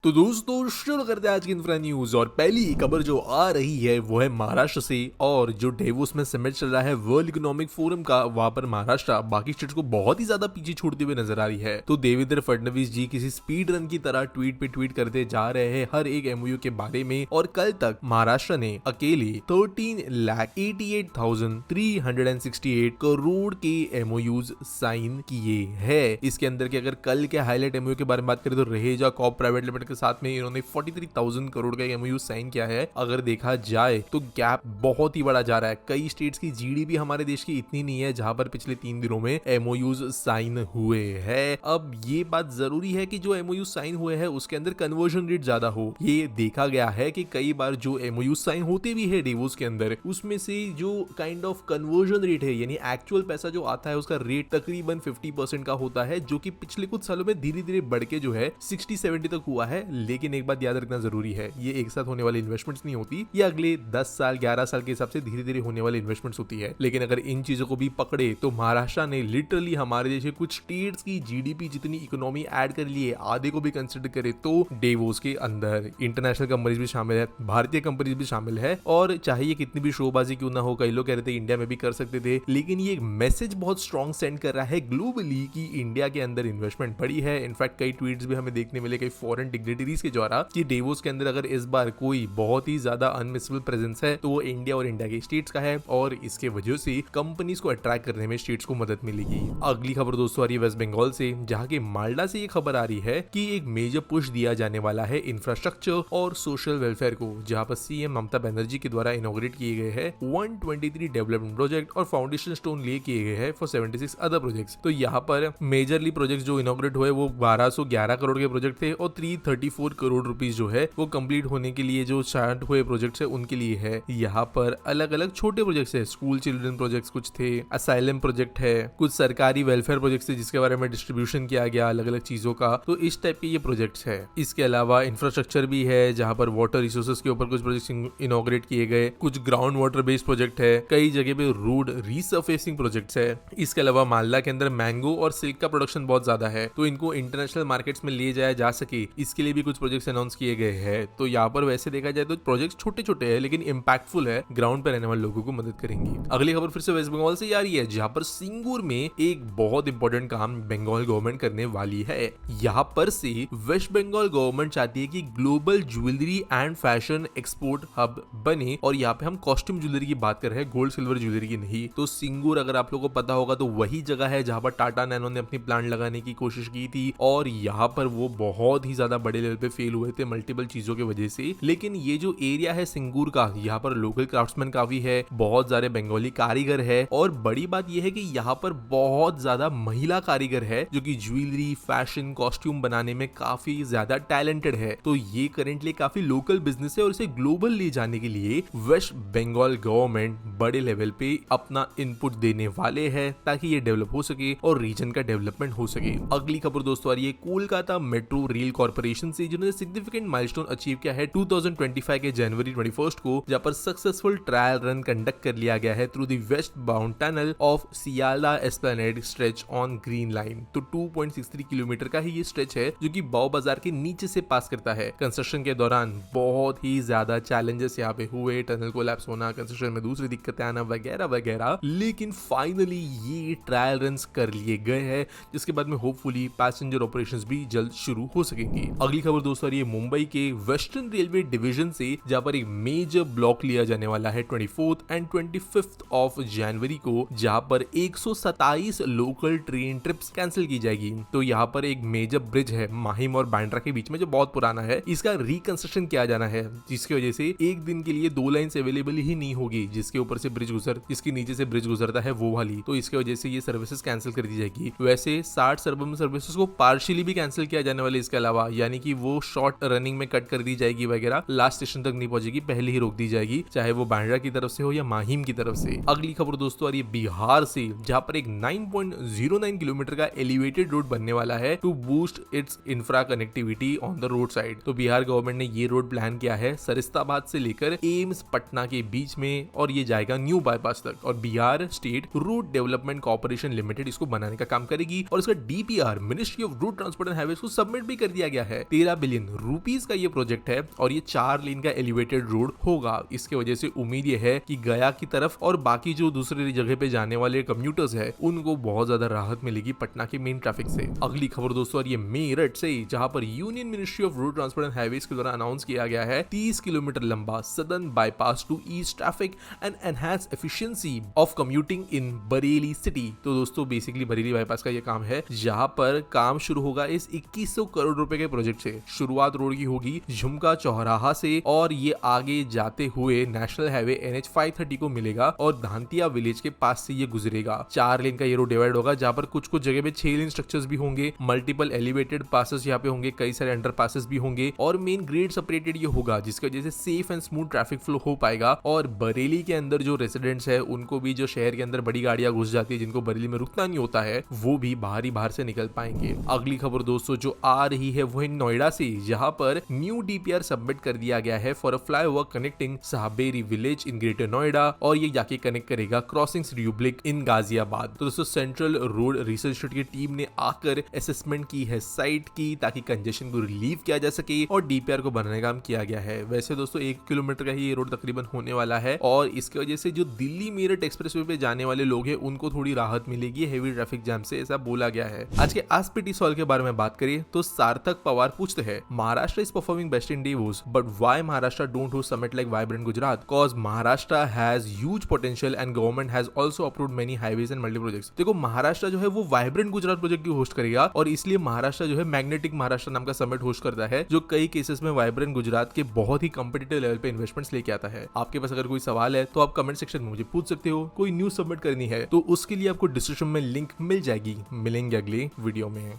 तो दोस्तों शुरू करते हैं आज की इंफ्रा न्यूज। और पहली खबर जो आ रही है वो है महाराष्ट्र से। और जो डेवोस में समिट चल रहा है वर्ल्ड इकोनॉमिक फोरम का, वहां पर महाराष्ट्र बाकी स्टेट्स को बहुत ही ज्यादा पीछे छोड़ते हुए नजर आ रही है। तो देवेंद्र फडणवीस जी किसी स्पीड रन की तरह ट्वीट पे ट्वीट करते जा रहे हैं हर एक एमओयू के बारे में। और कल तक महाराष्ट्र ने अकेले 13,88,368 करोड़ के एमओयूज साइन किए हैं। इसके अंदर के अगर कल के हाईलाइट एमओयू के बारे में बात करें तो रहेजा कॉप प्राइवेट लिमिटेड के साथ में इन्होंने 43,000 करोड़ का एमओयू साइन किया है। अगर देखा जाए तो गैप बहुत ही बड़ा जा रहा है। कई स्टेट्स की जीडीपी हमारे देश की इतनी नहीं है जहां पर पिछले 3 दिनों में एमओयूज साइन हुए हैं। अब ये बात जरूरी है कि जो एमओयू साइन हुए हैं उसके अंदर कन्वर्जन रेट ज्यादा हो। ये देखा गया है कि कई बार जो एमओयू साइन होते भी है डेवोस के अंदर, उसमें से जो काइंड ऑफ कन्वर्जन रेट है यानी एक्चुअल पैसा जो आता है उसका रेट तकरीबन 50% का होता है, जो कि पिछले कुछ सालों में धीरे धीरे बढ़ के जो है 60-70 तक हुआ है। लेकिन एक बात याद रखना जरूरी है, ये एक साथ होने वाली इन्वेस्टमेंट्स नहीं होती, ये अगले 10 साल 11 साल के हिसाब से धीरे धीरे होने वाली इन्वेस्टमेंट्स होती है। लेकिन अगर इन चीजों को भी पकड़े तो महाराष्ट्र ने लिटरली हमारे देश के कुछ स्टेट्स की जीडीपी जितनी इकोनॉमी ऐड कर ली है, आधे को भी कंसिडर करे तो डेवोस के अंदर इंटरनेशनल कंपनीज भी शामिल है, भारतीय कंपनीज भी शामिल है। और चाहे ये कितनी भी शोबाजी क्यों ना हो, कई लोग कह रहे थे इंडिया में भी कर सकते थे, लेकिन ये मैसेज बहुत स्ट्रॉन्ग सेंड कर रहा है ग्लोबली कि इंडिया के अंदर इन्वेस्टमेंट बढ़ी है। इनफैक्ट कई ट्वीट्स भी हमें देखने मिले कई फॉरेन डिग्निटरीज के द्वारा कि डेवोस के अंदर अगर इस बार कोई बहुत ही ज्यादा अनमिसेबल प्रेजेंस है तो वो इंडिया और इंडिया के स्टेट्स का है, और इसके वजह से कंपनीज को अट्रैक्ट करने में स्टेट्स को मदद मिलेगी। अगली खबर दोस्तों आ रही है वेस्ट बंगाल से, जहां के मालडा से ये खबर आ रही है कि एक मेजर पुश दिया जाने वाला है इंफ्रास्ट्रक्चर और सोशल वेलफेयर को, जहां पर सीएम ममता बनर्जी के द्वारा इनॉग्रेट किए गए हैं 123 डेवलपमेंट प्रोजेक्ट और फाउंडेशन स्टोन लिए किए गए हैं फॉर 76 अदर प्रोजेक्ट्स। तो यहाँ पर मेजरली प्रोजेक्ट जो इनॉग्रेट हुए वो 1211 करोड़ के प्रोजेक्ट थे, और 334 करोड़ रुपीस जो है वो कंप्लीट होने के लिए जो स्टार्ट हुए प्रोजेक्ट्स है उनके लिए है। यहाँ पर अलग अलग छोटे प्रोजेक्ट्स है, स्कूल चिल्ड्रन प्रोजेक्ट्स कुछ थे, असाइलम प्रोजेक्ट है, कुछ सरकारी वेलफेयर प्रोजेक्ट्स थे जिसके बारे में डिस्ट्रीब्यूशन किया गया अलग अलग चीजों का। तो इस टाइप के ये प्रोजेक्ट्स है। इसके अलावा इंफ्रास्ट्रक्चर भी है, जहाँ पर वाटर रिसोर्सेज के ऊपर कुछ प्रोजेक्ट इनॉग्रेट किए गए, कुछ ग्राउंड वाटर बेस्ड प्रोजेक्ट है, कई जगह पे रोड रीसर्फेसिंग प्रोजेक्ट्स है। इसके अलावा मालदा के अंदर मैंगो और सिल्क का प्रोडक्शन बहुत ज्यादा है, तो इनको इंटरनेशनल मार्केट्स में ले जाया जा सके इसके लिए भी कुछ प्रोजेक्ट्स अनाउंस किए गए हैं। तो यहाँ पर वैसे देखा जाए तो प्रोजेक्ट्स छोटे छोटे हैं लेकिन इंपैक्टफुल है, ग्राउंड पर रहने वाले लोगों को मदद करेंगी। अगली खबर फिर से वेस्ट बंगाल से आ रही है, जहाँ पर सिंगूर में एक बहुत इंपॉर्टेंट काम बंगाल गवर्नमेंट करने वाली है। यहाँ पर से वेस्ट बंगाल गवर्नमेंट चाहती है कि global jewellery and fashion export hub बने, और यहाँ पे हम कॉस्ट्यूम ज्वेलरी की बात कर रहे हैं, गोल्ड सिल्वर ज्वेलरी की नहीं। तो सिंगूर अगर आप लोगों को पता होगा तो वही जगह है जहाँ पर टाटा नैनो ने अपनी प्लांट लगाने की कोशिश की थी, और यहाँ पर वो बहुत ही ज्यादा बड़े लेवल पे फेल हुए थे मल्टीपल चीजों की वजह से। लेकिन ये जो एरिया है सिंगूर का, यहाँ पर लोकल क्राफ्ट्समैन काफी है, बहुत सारे बंगाली कारीगर है, और बड़ी बात यह है कि यहाँ पर बहुत ज्यादा महिला कारीगर है जो कि ज्वेलरी फैशन कॉस्ट्यूम बनाने में काफी ज्यादा टैलेंटेड है। तो ये करेंटली काफी लोकल बिजनेस है, और इसे ग्लोबल ले जाने के लिए वेस्ट बंगाल गवर्नमेंट बड़े लेवल पे अपना इनपुट देने वाले हैं ताकि ये डेवलप हो सके और रीजन का डेवलपमेंट हो सके। अगली खबर दोस्तों आ रही है कोलकाता मेट्रो रेल कॉर्पोरेशन से, जिन्होंने सिग्निफिकेंट माइलस्टोन अचीव किया है 2025 के जनवरी 21 को, जहां पर सक्सेसफुल ट्रायल रन कंडक्ट कर लिया गया है through the waste bound tunnel of Sealdah Esplanade stretch on green line. तो 2.63 किलोमीटर का ही ये स्ट्रेच है जो कि बाव बाजार के नीचे से पास करता है। कंस्ट्रक्शन के दौरान बहुत ही ज्यादा चैलेंजेस यहाँ पे हुए, टनल कोलैप्स होना, कंस्ट्रक्शन में दूसरी दिक्कतें आना वगैरह वगैरह, लेकिन फाइनली ये ट्रायल रन कर लिए गए हैं, जिसके बाद में होपफुली पैसेंजर ऑपरेशंस भी जल्द शुरू हो सकेंगी। अगली खबर दोस्तों ये मुंबई के वेस्टर्न रेलवे डिवीजन से, जहां पर एक मेजर ब्लॉक लिया जाने वाला है 24th and 25th of January को, जहां पर 127 लोकल ट्रेन ट्रिप्स कैंसिल की जाएगी। तो यहाँ पर एक मेजर ब्रिज है माहिम और बांद्रा के बीच में जो बहुत पुराना है, इसका रिकंस्ट्रक्शन किया जाना है, जिसकी वजह से एक दिन के लिए 2 लाइन्स अवेलेबल ही नहीं होगी, जिसके ऊपर से ब्रिज जिसके नीचे से ब्रिज गुजरता है वो वाली। तो इसकी वजह से ये सर्विसेज कैंसिल कर दी जाएगी। वैसे 60 सर्वम सर्विसेज को पार्शियली भी कैंसिल किया जाने वाले, इसके अलावा यानी कि वो शॉर्ट रनिंग में कट कर दी जाएगी वगैरह, लास्ट स्टेशन तक नहीं पहुंचेगी, पहले ही रोक दी जाएगी, चाहे वो बांद्रा की तरफ से हो या माहिम की तरफ से। अगली खबर दोस्तों आ रही है बिहार से, जहां पर एक 9.09 किलोमीटर का एलिवेटेड रोड बनने वाला है to boost its infra connectivity on the road side. तो बिहार गवर्नमेंट ने ये रोड प्लान किया है सरिस्ताबाद से लेकर एम्स पटना के बीच में, और ये जाएगा न्यू बाईपास तक, और Bihar state road development corporation limited इसको बनाने का काम करेगी, और इसका DPR ministry of road transport and highways को सबमिट भी कर दिया गया है। 13 बिलियन रुपीस का ये प्रोजेक्ट है और ये 4 लेन का एलिवेटेड रोड होगा। इसके वजह से उम्मीद ये है कि गया की तरफ और बाकी जो दूसरे जगह पे जाने वाले कम्यूटर्स है उनको बहुत ज्यादा राहत मिलेगी पटना के मेन ट्रैफिक से। अगली खबर दोस्तों, और ये मेरठ से, जहां पर union ministry of road transport and highways के द्वारा अनाउंस किया गया है 30 किलोमीटर लंबा southern bypass to ease traffic and enhance efficiency of commuting in Bareilly city. तो दोस्तों बेसिकली बरेली बाईपास का ये काम है, जहां पर काम शुरू होगा इस 2100 करोड़ रुपए के प्रोजेक्ट से। शुरुआत रोड की होगी झुमका चौराहा से और ये आगे जाते हुए नेशनल हाईवे NH 530 को मिलेगा और धांतिया विलेज के पास से ये गुजरेगा। 4 लेन का ये रोड डिवाइड होगा, जहां पर कुछ जगह पे 6 लेन स्ट्रक्चर्स भी होंगे, मल्टीपल एलिवेटेड पासेस यहाँ पे होंगे, कई सारे अंडर पासेस भी होंगे और मेन ग्रेड सेपरेटेड ये होगा, जिसकी वजह से safe and smooth traffic flow हो पाएगा। और बरेली के अंदर जो रेसिडेंट्स है उनको भी, जो शहर के अंदर बड़ी गाड़ियां घुस जाती है जिनको बरेली में रुकना नहीं होता है, वो भी बाहर से निकल पाएंगे। अगली खबर दोस्तों जो आ रही है वो है नोएडा से, जहां पर न्यू DPR सबमिट कर दिया गया है for a flyover connecting Sahberi village in Greater Noida और ये जाके कनेक्ट करेगा क्रॉसिंग्स रिपब्लिक इन गाजियाबाद। तो दोस्तों सेंट्रल रोड रिसर्च की टीम ने आकर असेसमेंट की है साइट की, ताकि कंजेशन को रिलीव किया जा सके और DPR को बनाने का काम किया गया है। वैसे दोस्तों 1 किलोमीटर का ही ये रोड तकरीबन होने वाला है और इसकी वजह से जो दिल्ली मेरठ एक्सप्रेसवे पे जाने वाले लोग हैं उनको थोड़ी राहत मिलेगी हेवी ट्रैफिक जैम से, ऐसा बोला गया है। आज के आस्क पीटी सॉल्व के बारे में बात करें तो सार्थक पवार पूछते हैं, Maharashtra is performing best in Davos, but why Maharashtra don't host summit like Vibrant Gujarat? Cause Maharashtra has huge potential and government has also approved many highways and multi projects. देखो महाराष्ट्र जो है वो वाइब्रेंट गुजरात प्रोजेक्ट की host करेगा और इसलिए महाराष्ट्र जो है मैग्नेटिक महाराष्ट्र नाम का समिट होस्ट करता है, जो कई केसेस में वाइब्रेंट गुजरात के बहुत ही कॉम्पिटिटिव लेवल पे इन्वेस्टमेंट्स लेके आता है। आपके पास अगर कोई सवाल है तो आप कमेंट सेक्शन में मुझे पूछ सकते हो। कोई न्यूज सबमिट करनी है तो उसके लिए आपको डिस्क्रिप्शन में लिंक मिल जाएगी। मिलेंगे अगले वीडियो में।